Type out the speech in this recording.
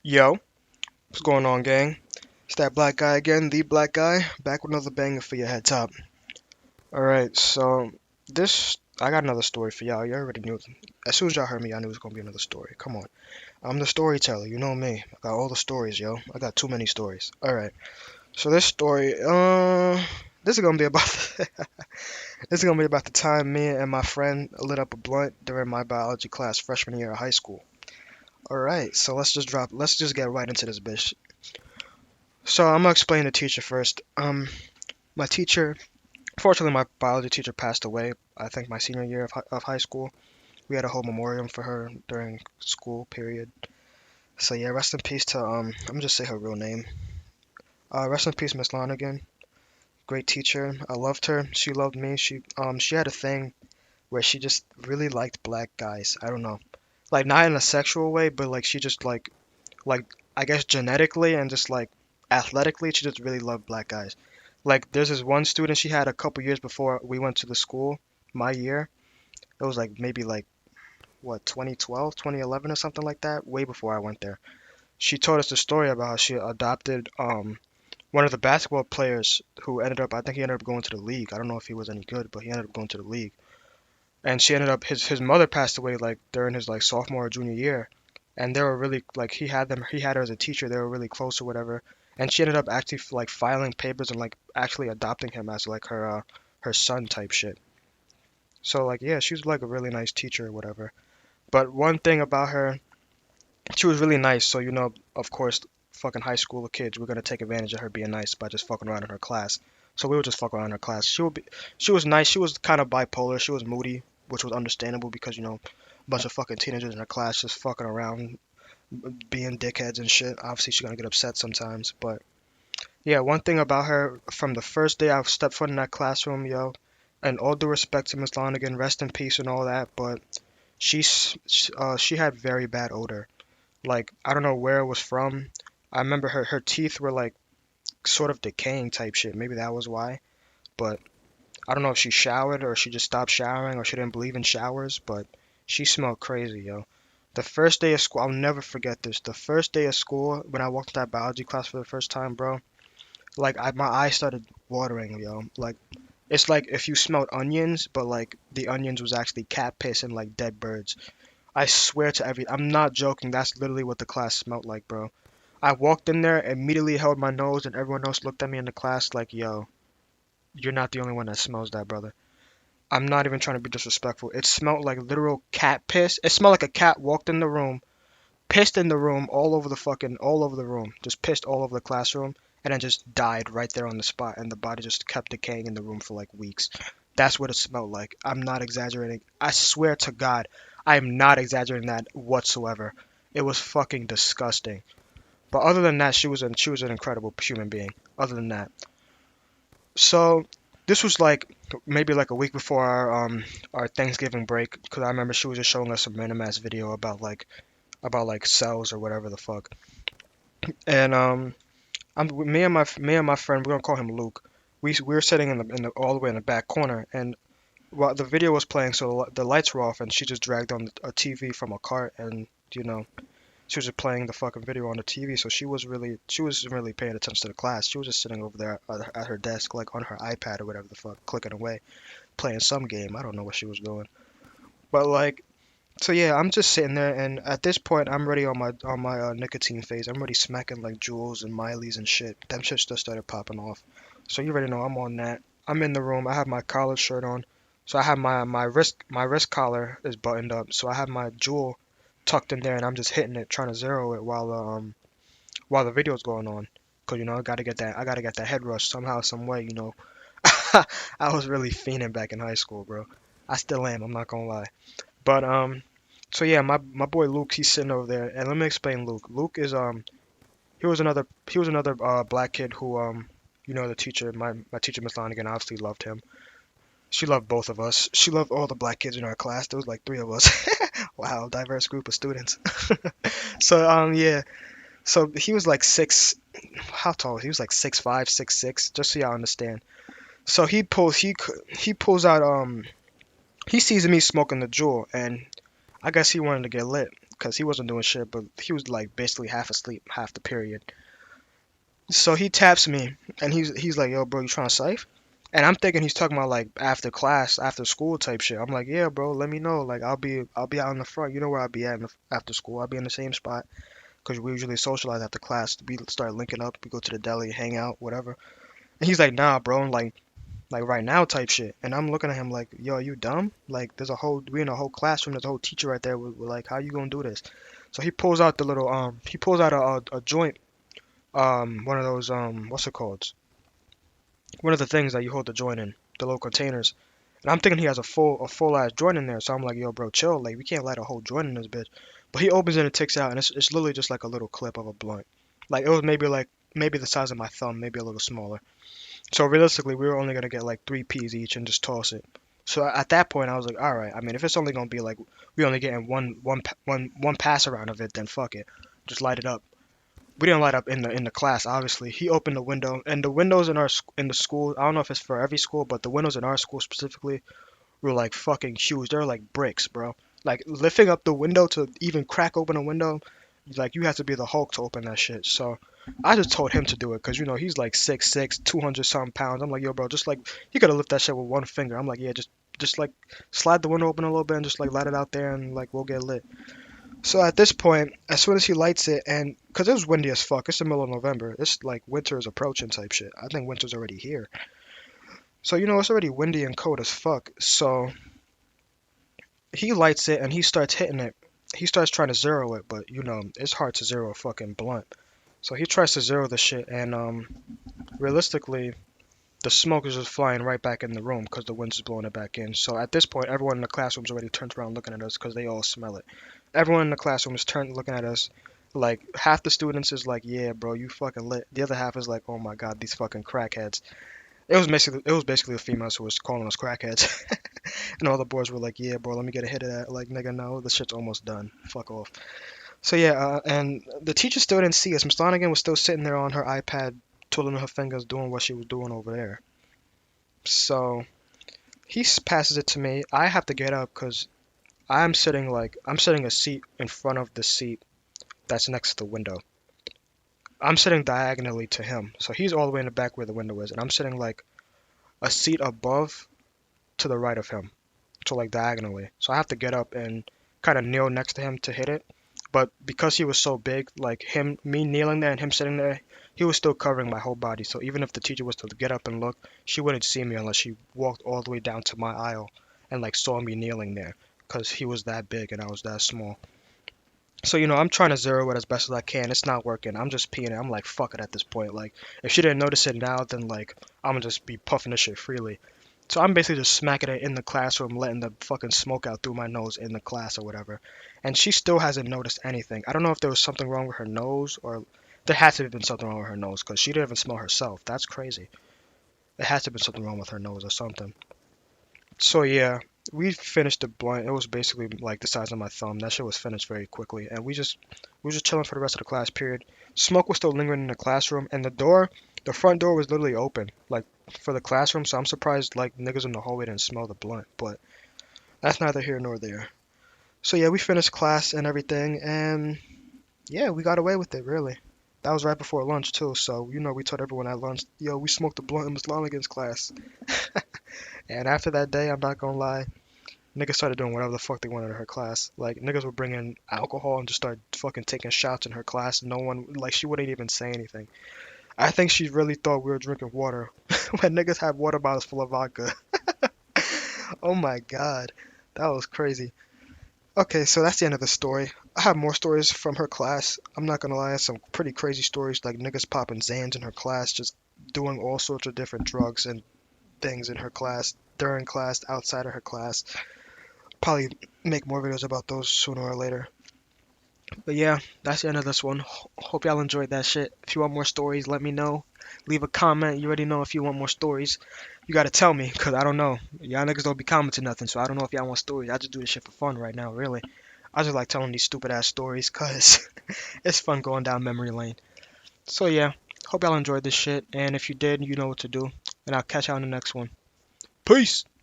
Yo, what's going on, gang? It's that black guy again, the black guy, back with another banger for your head top. Alright, so I got another story for y'all. You already knew. As soon as y'all heard me, I knew it was gonna be another story. Come on. I'm the storyteller, you know me. I got all the stories, yo. I got too many stories. Alright, so this is gonna be about, this is gonna be about the time me and my friend lit up a blunt during my biology class freshman year of high school. Alright, so let's just get right into this bitch. So I'm gonna explain the teacher first. My teacher, fortunately, my biology teacher passed away. I think my senior year of high school. We had a whole memoriam for her during school period. So yeah, rest in peace to I'm gonna just say her real name. Rest in peace, Miss Lonigan. Great teacher. I loved her. She loved me. She had a thing where she just really liked black guys. I don't know, like not in a sexual way, but like she just like I guess genetically and just like athletically, she just really loved black guys. Like there's this one student she had a couple years before we went to the school, my year. It was like maybe like what 2012, 2011 or something like that, way before I went there. She told us the story about how she adopted one of the basketball players who ended up I think he ended up going to the league. I don't know if he was any good, but he ended up going to the league. And she ended up his mother passed away like during his like sophomore or junior year, and they were really like he had her as a teacher. They were really close or whatever, and she ended up actually like filing papers and like actually adopting him as like her son type shit. So like yeah, she was like a really nice teacher or whatever. But one thing about her, she was really nice. So of course, fucking high school kids, we're gonna take advantage of her being nice by just fucking around in her class. So we would just fuck around in her class. She was nice. She was kind of bipolar. She was moody, which was understandable because a bunch of fucking teenagers in her class just fucking around, being dickheads and shit. Obviously, she's gonna get upset sometimes. But yeah, one thing about her from the first day I stepped foot in that classroom, yo, and all due respect to Miss Lonigan, rest in peace and all that, but she had very bad odor. Like I don't know where it was from. I remember her teeth were like sort of decaying type shit. Maybe that was why. But I don't know if she showered or she just stopped showering or she didn't believe in showers, but she smelled crazy, yo. The first day of school, I'll never forget this. The first day of school, when I walked to that biology class for the first time, bro, like my eyes started watering, yo. Like it's like if you smelled onions, but like the onions was actually cat piss and like dead birds. I swear to I'm not joking. That's literally what the class smelled like, bro. I walked in there, immediately held my nose, and everyone else looked at me in the class like, yo, you're not the only one that smells that, brother. I'm not even trying to be disrespectful. It smelled like literal cat piss. It smelled like a cat walked in the room, pissed in the room, all over the room, just pissed all over the classroom, and then just died right there on the spot, and the body just kept decaying in the room for like weeks. That's what it smelled like. I'm not exaggerating. I swear to God, I am not exaggerating that whatsoever. It was fucking disgusting. But other than that, she was an incredible human being. Other than that, so this was like maybe like a week before our Thanksgiving break, because I remember she was just showing us some random ass video about like cells or whatever the fuck. And me and my friend, we're gonna call him Luke. We were sitting in the all the way in the back corner, and while the video was playing, so the lights were off, and she just dragged on a TV from a cart, and she was just playing the fucking video on the TV. So she wasn't really paying attention to the class. She was just sitting over there at her desk, like on her iPad or whatever the fuck, clicking away, playing some game. I don't know what she was doing, but like so yeah, I'm just sitting there, and at this point, I'm ready on my nicotine phase. I'm already smacking like Juuls and Miley's and shit. Them shits just started popping off. So you already know I'm on that. I'm in the room. I have my collared shirt on, so I have my wrist collar is buttoned up. So I have my Juul tucked in there, and I'm just hitting it, trying to zero it while the video's going on. Cause I gotta get that head rush somehow, some way. I was really fiending back in high school, bro. I still am. I'm not gonna lie. But so yeah, my boy Luke, he's sitting over there, and let me explain Luke. Luke is he was another black kid who the teacher, my teacher Miss Lonigan obviously loved him. She loved both of us. She loved all the black kids in our class. There was like three of us. Wow, diverse group of students. So yeah, so he was like six. How tall? He was like 6'5", 6'6", just so y'all understand. So he pulls out he sees me smoking the jewel, and I guess he wanted to get lit. because he wasn't doing shit, but he was like basically half asleep half the period. So he taps me and he's like, "Yo, bro, you trying to siph?" And I'm thinking he's talking about like after class, after school type shit. I'm like, "Yeah, bro, let me know. Like I'll be out in the front. You know where I'll be at after school. I'll be in the same spot because we usually socialize after class. We start linking up. We go to the deli, hang out, whatever." And he's like, "Nah, bro, like right now type shit." And I'm looking at him like, "Yo, you dumb? Like we in a whole classroom. There's a whole teacher right there. We're like, how you gonna do this?" So he pulls out he pulls out a joint, one of those what's it called? One of the things that you hold the joint in, the little containers. And I'm thinking he has a full ass joint in there. So I'm like, "Yo, bro, chill. Like we can't light a whole joint in this bitch." But he opens it and takes out, and it's literally just like a little clip of a blunt. Like it was maybe the size of my thumb, maybe a little smaller. So realistically, we were only gonna get like 3 P's each and just toss it. So at that point, I was like, all right. I mean, if it's only gonna be like we only getting one pass around of it, then fuck it, just light it up. We didn't light up in the class. Obviously, he opened the window, and the windows in the school. I don't know if it's for every school, but the windows in our school specifically were like fucking huge. They're like bricks, bro. Like lifting up the window to even crack open a window, like you have to be the Hulk to open that shit. So I just told him to do it because he's like 6'6", 200 something pounds. I'm like, "Yo, bro, just like you gotta lift that shit with one finger." I'm like, "Yeah, just like slide the window open a little bit and just like let it out there and like we'll get lit." So at this point, as soon as he lights it, and because it was windy as fuck, it's the middle of November. It's like winter is approaching type shit. I think winter's already here. So it's already windy and cold as fuck. So he lights it and he starts hitting it. He starts trying to zero it, but it's hard to zero a fucking blunt. So he tries to zero the shit, and realistically, the smoke is just flying right back in the room because the wind's just blowing it back in. So at this point, everyone in the classroom's already turned around looking at us because they all smell it. Everyone in the classroom is turned looking at us. Like half the students is like, "Yeah, bro, you fucking lit." The other half is like, "Oh my god, these fucking crackheads." It was basically the females who was calling us crackheads, and all the boys were like, "Yeah, bro, let me get a hit of that." Like, nigga, no, the shit's almost done. Fuck off. So yeah, and the teacher still didn't see us. Miss Flanagan was still sitting there on her iPad, twiddling her fingers, doing what she was doing over there. So passes it to me. I have to get up because I'm sitting a seat in front of the seat that's next to the window. I'm sitting diagonally to him, so he's all the way in the back where the window is, and I'm sitting like a seat above to the right of him, so like diagonally. So I have to get up and kind of kneel next to him to hit it. But because he was so big, like me kneeling there and him sitting there, he was still covering my whole body. So even if the teacher was to get up and look, she wouldn't see me unless she walked all the way down to my aisle and like saw me kneeling there, because he was that big and I was that small. So I'm trying to zero it as best as I can. It's not working. I'm just peeing it. I'm like, fuck it at this point. Like, if she didn't notice it now, then like I'm gonna just be puffing this shit freely. So I'm basically just smacking it in the classroom, letting the fucking smoke out through my nose in the class or whatever. And she still hasn't noticed anything. I don't know if there was something wrong with her nose, or there has to have been something wrong with her nose because she didn't even smell herself. That's crazy. There has to have been something wrong with her nose or something. So yeah, we finished the blunt. It was basically like the size of my thumb. That shit was finished very quickly, and we were just chilling for the rest of the class period. Smoke was still lingering in the classroom, and the front door was literally open, like for the classroom. So I'm surprised like niggas in the hallway didn't smell the blunt, but that's neither here nor there. So yeah, we finished class and everything, and yeah, we got away with it really. That was right before lunch too, so we told everyone at lunch, "Yo, we smoked a blunt in Miss Lonigan's class." And after that day, I'm not gonna lie, niggas started doing whatever the fuck they wanted in her class. Like niggas would bring in alcohol and just start fucking taking shots in her class. No one, like, she wouldn't even say anything. I think she really thought we were drinking water when niggas had water bottles full of vodka. Oh my god, that was crazy. Okay, so that's the end of the story. I have more stories from her class. I'm not gonna lie, some pretty crazy stories, like niggas popping Zans in her class, just doing all sorts of different drugs and things in her class, during class, outside of her class. Probably make more videos about those sooner or later. But yeah, that's the end of this one. Hope y'all enjoyed that shit. If you want more stories, let me know. Leave a comment. You already know if you want more stories. You gotta tell me, cause I don't know. Y'all niggas don't be commenting nothing, so I don't know if y'all want stories. I just do this shit for fun right now, really. I just like telling these stupid ass stories, cause it's fun going down memory lane. So yeah, hope y'all enjoyed this shit, and if you did, you know what to do. And I'll catch y'all in the next one. Peace!